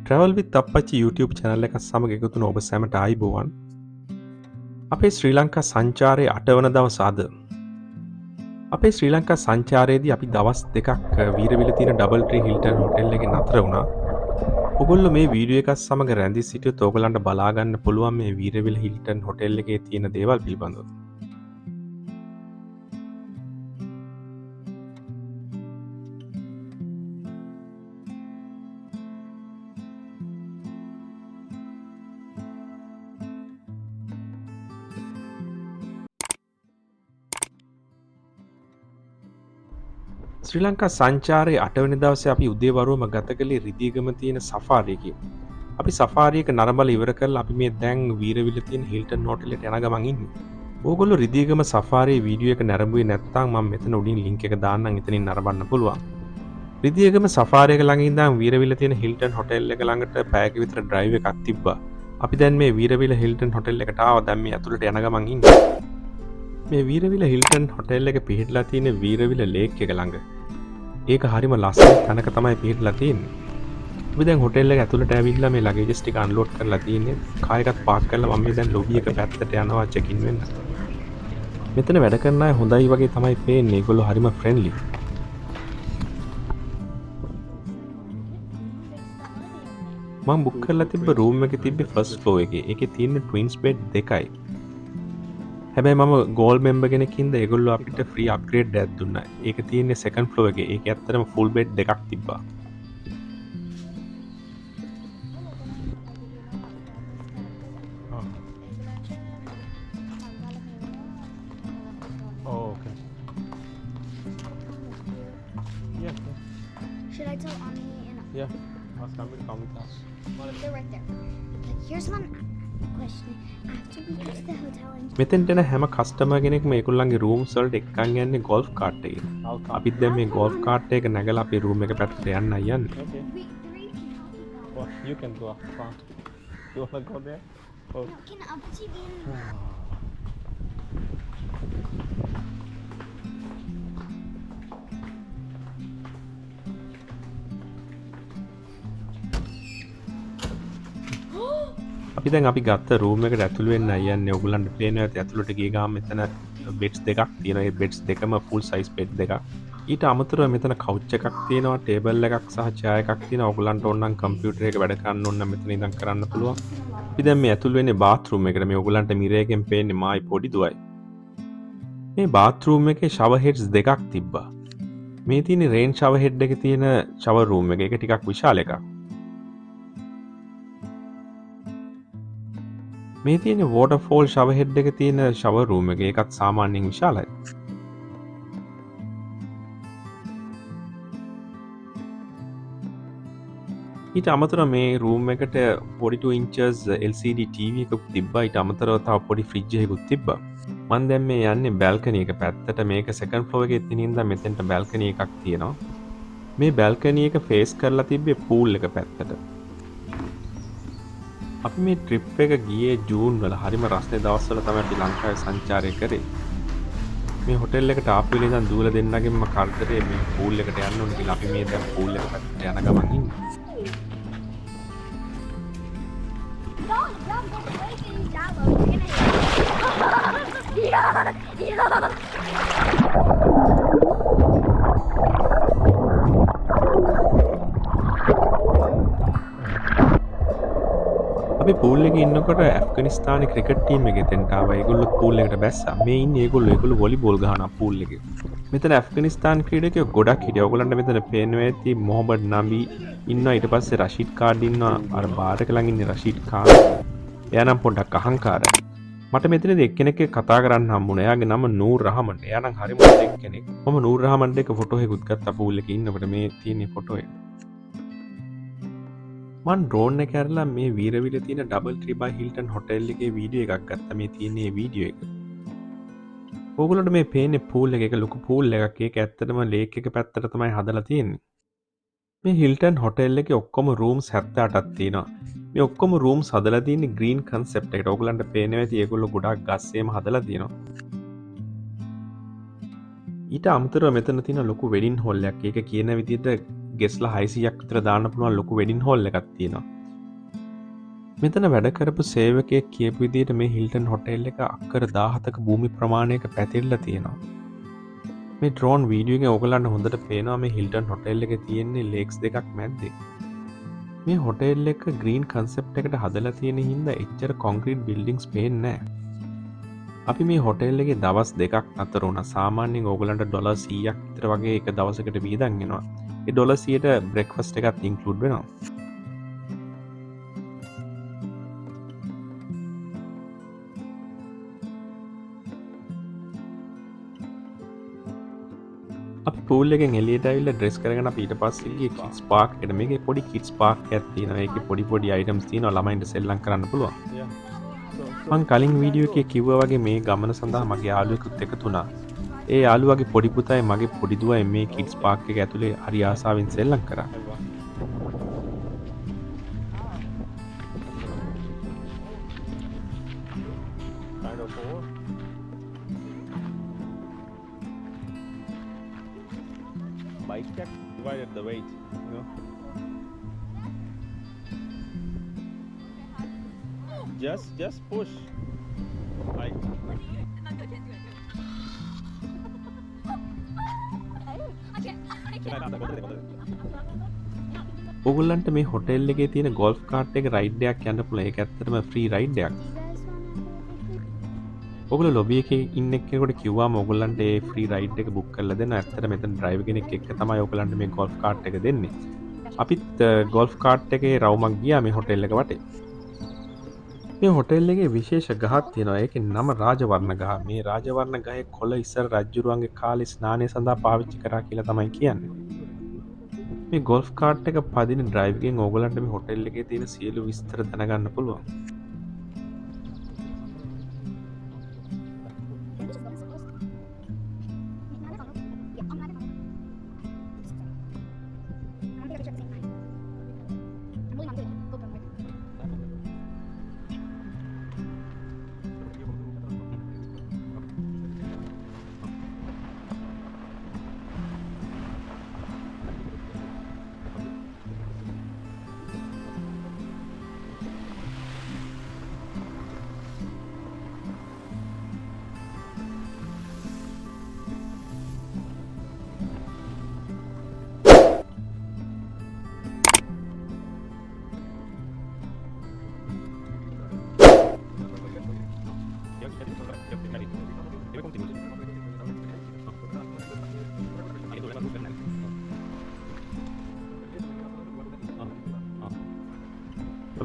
Travel with අප්පච්චි YouTube channel එක සමග එකතු වුණ ඔබ සැමට ආයිබෝවන්. අපේ ශ්‍රී ලංකා සංචාරයේ 8 වන දවස අද. අපේ ශ්‍රී ලංකා සංචාරයේදී අපි දවස් දෙකක් වීරවිල තියෙන DoubleTree Hilton hotel එකේ නතර වුණා. ඔයගොල්ලෝ මේ වීඩියෝ එකත් සමග රැඳී සිටියොත් ඔයගලන්ට බලා ගන්න පුළුවන් මේ වීරවිල Hilton hotel එකේ තියෙන දේවල් පිළිබඳව. ශ්‍රී ලංකා සංචාරයේ 8 වෙනි දවසේ අපි උදේවරුවම ගත කළේ රිදීගම තියෙන සෆාරි එකේ. අපි සෆාරි එක නරඹලා ඉවර කරලා අපි මේ දැන් වීරවිල තියෙන හිල්ටන් හෝටල් එකට යන ගමන් ඉන්නේ. ඕගොල්ලෝ රිදීගම සෆාරියේ වීඩියෝ එක නරඹුවේ නැත්නම් මම මෙතන උඩින් link එක දාන්නම් එතනින් නරඹන්න පුළුවන්. රිදීගම සෆාරි එක ළඟ ඉඳන් වීරවිල තියෙන හිල්ටන් හෝටල් එක ළඟට පැයක විතර drive එකක් තිබ්බා. අපි දැන් මේ වීරවිල හිල්ටන් හෝටල් එකට ආවා. දැන් මේ ඇතුළට යන ගමන් ඉන්නේ. මේ වීරවිල හිල්ටන් හෝටල් එක පිහිටලා තියෙන වීරවිල ලේක් එක ළඟ. ඒක හරිම ලස්සන තැනක තමයි පිහිටලා තියෙන්නේ. අපි දැන් හෝටල් එක ඇතුළට ඇවිල්ලා මේ ලගේජස් ටික අන්ලෝඩ් කරලා තියෙන්නේ. කාර් එකත් පාක් කරලා මම මේ දැන් ලොබි එක පැත්තට යනවා චෙක් ඉන් වෙන්න. මෙතන වැඩ කරන අය හොඳයි වගේ තමයි පේන්නේ. ඒගොල්ලෝ හරිම ෆ්‍රෙන්ඩ්ලි. මම බුක් කරලා තිබ්බ රූම් එකේ තිබ්බේ ෆස්ට් ෆ්ලෝර් එකේ. ඒකේ තියෙන ට්වින්ස් බෙඩ් දෙකයි. හැබැයි මම ගෝල්ඩ් මෙම්බර් කෙනෙක් හින්දා ඒගොල්ලෝ අපිට ෆ්‍රී අප්ග්‍රේඩ් එකක් දුන්නා. ඒක තියෙන්නේ සෙකන්ඩ් ෆ්ලෝර් එකේ. ඒක ඇත්තටම ෆුල් බෙඩ් දෙකක් තිබ්බා. Okay. Yeah. Should I tell Ani and Yeah. Ask them to come with us. they're right there? Like, here's one question. After we get to the hotel and මෙතෙන්ට එන හැම customer කෙනෙක්ම ඒගොල්ලන්ගේ rooms වලට එක්කන් යන්නේ golf කාර්ට් එකේ. අපිත් දැන් මේ ගෝල්ෆ් කාර්ට් එක නැගලා අපේ රූම් එක පැත්තට යන්නයි යන්නේ. we Okay. three can help you go. Well, you can go up front. You wanna go there? Oh. No, can Abchi be in? අපි දැන් අපි ගත්ත රූම් එකට ඇතුළු වෙන්න යන්නේ. ඔයගොල්ලන්ට පේනවා ඇති ඇතුළට ගිය ගාම මෙතන බෙඩ්ස් දෙකක් තියෙනවා. ඒ බෙඩ්ස් දෙකම ෆුල් සයිස් බෙඩ් දෙකක්. ඊට අමතරව මෙතන කවුච් එකක් තියෙනවා, ටේබල් එකක් සහ චෙයාර් එකක් තියෙනවා. ඔයගොල්ලන්ට ඕන නම් කම්පියුටර් එක වැඩ කරන්න ඕන නම් මෙතන ඉඳන් කරන්න පුළුවන්. අපි දැන් මේ ඇතුළු වෙන්නේ බාත් රූම් එකට. මේ ඔයගොල්ලන්ට මිරර් එකෙන් පේන්නේ මායි පොඩි දුවයි. මේ බාත් රූම් එකේ ෂවර් හෙඩ්ස් දෙකක් තිබ්බා. මේ තියෙන්නේ රේන් ෂවර් හෙඩ් එකේ තියෙන ෂවර් රූම් එක. ඒක ටිකක් විශාල එකක්. මේ තියෙන වෝටර්ෆෝල් ෂවර් හෙඩ් එක තියෙන ෂවර් රූම් එක. ඒකත් සාමාන්‍යයෙන් විශාලයි. ඊට අමතරව මේ රූම් එකට 42 inches LCD TV එකක් තිබ්බා. ඊට අමතරව තව පොඩි ෆ්‍රිජ් එකකුත් තිබ්බා. මම දැන් මේ යන්නේ බැල්කනි එක පැත්තට. මේක සෙකන්ඩ් ෆ්ලෝර් එකේ තියෙන ඉඳන් මෙතෙන්ට බැල්කනි එකක් තියෙනවා. මේ බැල්කනි එක ෆේස් කරලා තිබ්බේ පූල් එක පැත්තට. අපි මේ ට්‍රිප් එක ගියේ ජූන් වල හරිම රස්නේ දවස්වල තමයි අපි ලංකාවේ සංචාරය කරේ. මේ හොටෙල් එකට ආපු වෙලේ ඉඳන් දූල දෙන්නගෙන්ම කරදරේ මේ පූල් එකට යන්න ඕනේ කියලා අපි මේ දැන් පූල් එක පැත්තට යන ගමන් ඉන්නේ. Don't go away from these shallow. අපි පූල් එකේ ඉන්නකොට ඇෆ්ගනිස්තානයේ ක්‍රිකට් ටීම් එක එතෙන්ට ආවා. ඒගොල්ලෝ පූල් එකට බැස්සා. මේ ඉන්නේ ඒගොල්ලෝ වොලිබෝල් ගහනවා පූල් එකේ. මෙතන ඇෆ්ගනිස්තාන ක්‍රීඩකයෝ ගොඩක් හිටියා. ඔයගොල්ලන්ට මෙතන පේනවා ඇති මොහමඩ් නබි ඉන්නවා. ඊට පස්සේ රෂීඩ් කාඩ් ඉන්නවා. අර බාර් එක ළඟ ඉන්නේ රෂීඩ් කාඩ්. එයා නම් පොඩ්ඩක් අහංකාරයි. මට මෙතනදී එක්කෙනෙක් එක්ක කතා කරන්න හම්බුණා. එයාගේ නම නූර් රහමන්. එයා නම් හරිම හොඳ කෙනෙක්. මම නූර් රහමන්ට එක ෆොටෝ එකකුත් ගත්තා පූල් එකේ ඉන්නකොට. මේ තියෙන ෆොටෝ එක. මම ඩ්‍රෝන් එක ඇරලා මේ වීරවිල තියෙන DoubleTree by Hilton hotel එකේ වීඩියෝ එකක් ගත්තා. මේ තියෙන මේ වීඩියෝ එක. ඕගොල්ලන්ට මේ පේන්නේ පූල් එක. ඒක ලොකු පූල් එකක්. ඒක ඇත්තටම ලේක් එක පැත්තට තමයි හදලා තියෙන්නේ. මේ හිල්ටන් හොටෙල් එකේ ඔක්කොම රූම්ස් 78ක් තියෙනවා. මේ ඔක්කොම රූම්ස් හදලා තියෙන්නේ ග්‍රීන් කන්සෙප්ට් එකට. ඔයගලන්ට පේනවා ඇති ඒගොල්ලෝ ගොඩක් ගස්සේම හදලා තියෙනවා. ඊට අමතරව මෙතන තියෙන ලොකු වෙඩින් හෝල් එකක්. ඒක කියන විදිහට ගෙස්ලා 600ක් විතර දාන්න පුළුවන් ලොකු වෙඩින් හෝල් එකක් තියෙනවා. මෙතන වැඩ කරපු සේවකයෙක් කියපු විදිහට මේ හිල්ටන් හොටෙල් එක අක්කර 17ක භූමි ප්‍රමාණයක පැතිරලා තියෙනවා. මේ ඩ්‍රෝන් වීඩියෝ එකෙන් ඔයගලන්ට හොඳට පේනවා මේ හිල්ටන් හොටෙල් එකේ තියෙන්නේ ලේක්ස් දෙකක් මැද්දේ. මේ හොටෙල් එක ග්‍රීන් කන්සෙප්ට් එකට හදලා තියෙන හින්දා එච්චර කොන්ක්‍රීට් බිල්ඩින්ග්ස් පේන්නේ නැහැ. අපි මේ හොටෙල් එකේ දවස් දෙකක් අතර වුණා. සාමාන්‍යයෙන් ඕගලන්ට ඩොලර් 100ක් විතර වගේ එක දවසකට වියදම් වෙනවා. ඒ ඩොලර් 100ට බ්‍රෙක්ෆාස්ට් එකත් ඉන්ක්ලූඩ් වෙනවා. අපි පූල් එකෙන් එළියට ඇවිල්ලා ඩ්‍රෙස් කරගෙන අපි ඊට පස්සේ ගියේ කිඩ්ස් පාක් එකට. මේකේ පොඩි කිඩ්ස් පාක් එකක් තියෙනවා. ඒකේ පොඩි අයිටම්ස් තියෙනවා ළමයින්ට සෙල්ලම් කරන්න පුළුවන්. Yeah. මං කලින් වීඩියෝ එකේ කිව්වා වගේ මේ ගමන සඳහා මගේ යාළුවෙකුත් එකතු වුණා. ඒ යාළුවාගේ පොඩි පුතායි මගේ පොඩි දුවයි මේ කිඩ්ස් පාක් එක ඇතුලේ හරි ආසාවෙන් සෙල්ලම් කරා. Kind of four. Bike check divided the weight, you know. Just push. Like ඔයගොල්ලන්ට මේ හොටෙල් එකේ තියෙන ගෝල්ෆ් කාර්ට් එක රයිඩ් එකක් යන්න පුළුවන්. ඒක ඇත්තටම ෆ්‍රී රයිඩ් එකක්. ඔයගොල්ලෝ ලොබි එකේ ඉන්න කෙනෙකුට කිව්වම ඔයගොල්ලන්ට ඒ ෆ්‍රී රයිඩ් එක බුක් කරලා දෙන්න. ඇත්තට මෙතන ඩ්‍රයිවර් කෙනෙක් එක්ක තමයි ඔයගොල්ලන්ට මේ ගෝල්ෆ් කාර්ට් එක දෙන්නේ. අපිත් ගෝල්ෆ් කාර්ට් එකේ රවුමක් ගියා මේ හොටෙල් එක වටේ. මේ හොටෙල් එකේ විශේෂ ගහක් තියෙනවා. ඒකේ නම රාජවර්ණ ගහ. මේ රාජවර්ණ ගහේ කොළ ඉස්සර රජුරුවන්ගේ කාලේ ස්නානය සඳහා පාවිච්චි කරා කියලා තමයි කියන්නේ. මේ ගෝල්ෆ් කාර්ට් එක පදින ඩ්‍රයිවර් ගෙන් ඕගොල්ලන්ට මේ හොටෙල් එකේ තියෙන සියලු විස්තර දැනගන්න පුළුවන්.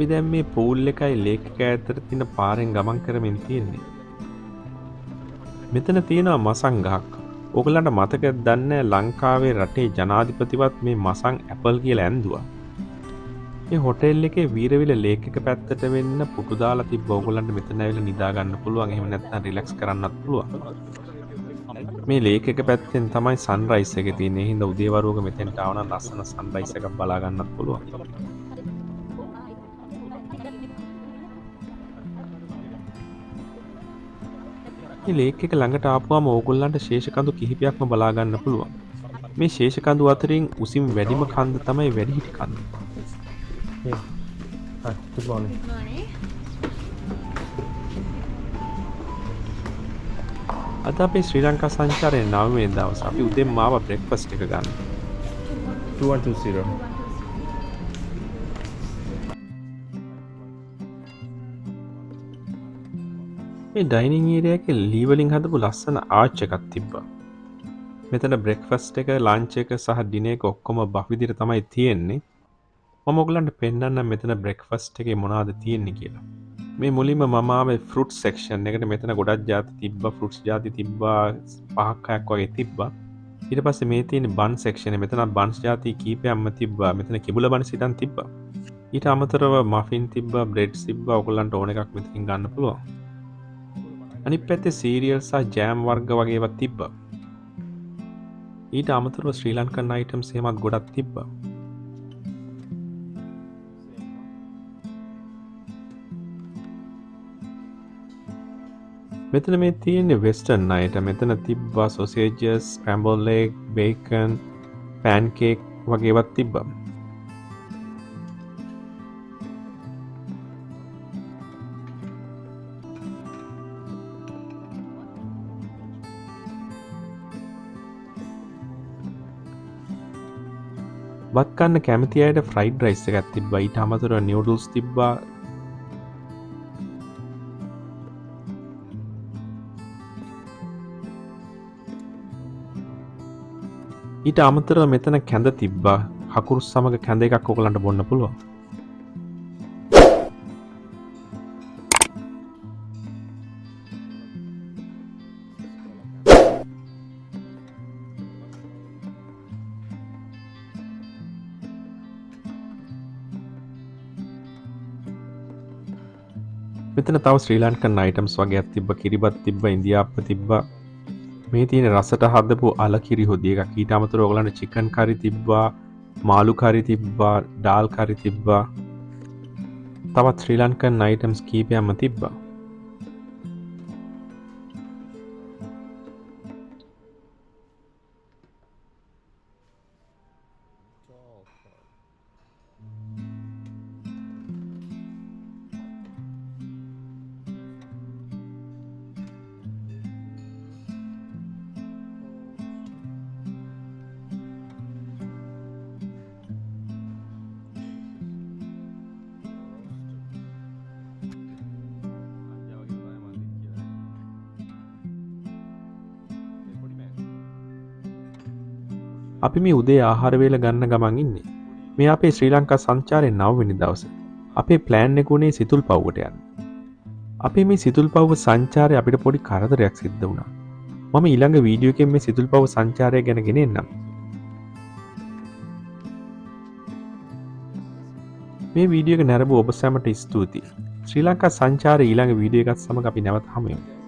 අපි දැන් මේ පූල් එකයි ලේක් එක අතර තියෙන පාරෙන් ගමන් කරමින් තියෙන්නේ. මෙතන තියෙනවා මසන් ගහක්. ඕගලන්ට මතකද දන්නේ ලංකාවේ රටේ ජනාධිපතිවත් මේ මසන් ඇපල් කියලා ඇන්දුවා. මේ හොටෙල් එකේ වීරවිල ලේක් එක පැත්තට වෙන්න පුටු දාලා තිබ්බ. ඕගලන්ට මෙතන ඇවිල්ලා නිදා ගන්න පුළුවන්. එහෙම නැත්නම් රිලැක්ස් කරන්නත් පුළුවන්. මේ ලේක් එක පැත්තෙන් තමයි සන්රයිස් එක තියෙන්නේ. ඒ හින්දා උදේවරුවක මෙතෙන්ට ආව නම් ලස්සන සන්රයිස් එකක් බලා ගන්නත් පුළුවන්. මේ ලේක් එක ළඟට ආපුවාම ඕගොල්ලන්ට ශේෂකඳු කිහිපයක්ම බලා ගන්න පුළුවන්. මේ ශේෂකඳු අතරින් උසින් වැඩිම කන්ද තමයි වැඩිහිටි කන්ද. yeah. Hi, good morning. අද අපේ ශ්‍රී ලංකා සංචාරයේ 9 වෙනි දවස. අපි උදේම ආව බ්‍රෙක්ෆාස්ට් එක ගන්න. 2120. මේ ඩයිනින් ඒරියා එකේ ලී වලින් හදපු ලස්සන ආච් එකක් තිබ්බා. මෙතන බ්‍රෙක්ෆාස්ට් එක, ලන්ච් එක සහ ඩිනර් එක ඔක්කොම බක් විදිහට තමයි තියෙන්නේ. මම ඔයගලන්ට පෙන්නන්නම් මෙතන බ්‍රෙක්ෆාස්ට් එකේ මොනවද තියෙන්නේ කියලා. මේ මුලින්ම මම ආවේ ෆෘට් සෙක්ෂන් එකට. මෙතන ගොඩක් ಜಾති තිබ්බා. ෆෘට්ස් ಜಾති තිබ්බා 5-6ක් වගේ තිබ්බා. ඊට පස්සේ මේ තියෙන බන් සෙක්ෂන් එක. මෙතන බන්ස් ಜಾති කීපයක්ම තිබ්බා. මෙතන කිඹුල බන්ස් ඉතින් තිබ්බා. ඊට අමතරව මෆින් තිබ්බා, බ්‍රෙඩ්ස් තිබ්බා. ඔයගලන්ට ඕන එකක් මෙතනින් ගන්න පුළුවන්. අනිත් පැත්තේ සීරියල් සහ ජෑම් වර්ග වගේ ඒවා තිබ්බා. ඊට අමතරව ශ්‍රී ලංකන් අයිටම්ස් එහෙමත් ගොඩක් තිබ්බා. මෙතන මේ තියෙන්නේ වෙස්ටර්න් අයිටම්. මෙතන තිබ්බා සොසේජස්, ස්ක්‍රැම්බල් එග්, බේකන්, පෑන්කේක් වගේ ඒවා තිබ්බා. බත් කන්න කැමති අයට ෆ්‍රයිඩ් රයිස් එකක් තිබ්බා. ඊට අමතරව නියුඩල්ස් තිබ්බා. ඊට අමතරව මෙතන කැඳ තිබ්බා. හකුරු සමග කැඳ එකක් ඔයගලන්ට බොන්න පුළුවන්. මෙතන තව ශ්‍රී ලංකන් අයිටම්ස් වගේක් තිබ්බා. කිරිබත් තිබ්බා, ඉන්දියාප්ප තිබ්බා. මේ තියෙන රසට හදපු අලකිරි හොදි එකක්. ඊට අමතරව ඔයගලන්ට චිකන් කරි තිබ්බා, මාළු කරි තිබ්බා, ඩාල් කරි තිබ්බා. තවත් ශ්‍රී ලංකන් අයිටම්ස් කීපයක්ම තිබ්බා. අපි මේ උදේ ආහාර වේල ගන්න ගමන් ඉන්නේ. මේ අපේ ශ්‍රී ලංකා සංචාරයේ 9 වෙනි දවසේ. අපේ ප්ලෑන් එක උනේ සිතුල්පව්වට යන්න. අපේ මේ සිතුල්පව්ව සංචාරය අපිට පොඩි කරදරයක් සිද්ධ වුණා. මම ඊළඟ වීඩියෝ එකෙන් මේ සිතුල්පව්ව සංචාරය ගැන ගෙන එන්නම්. මේ වීඩියෝ එක නැරඹු ඔබ සැමට ස්තුතියි. ශ්‍රී ලංකා සංචාරයේ ඊළඟ වීඩියෝ එකත් සමග අපි නැවත හමු වෙමු.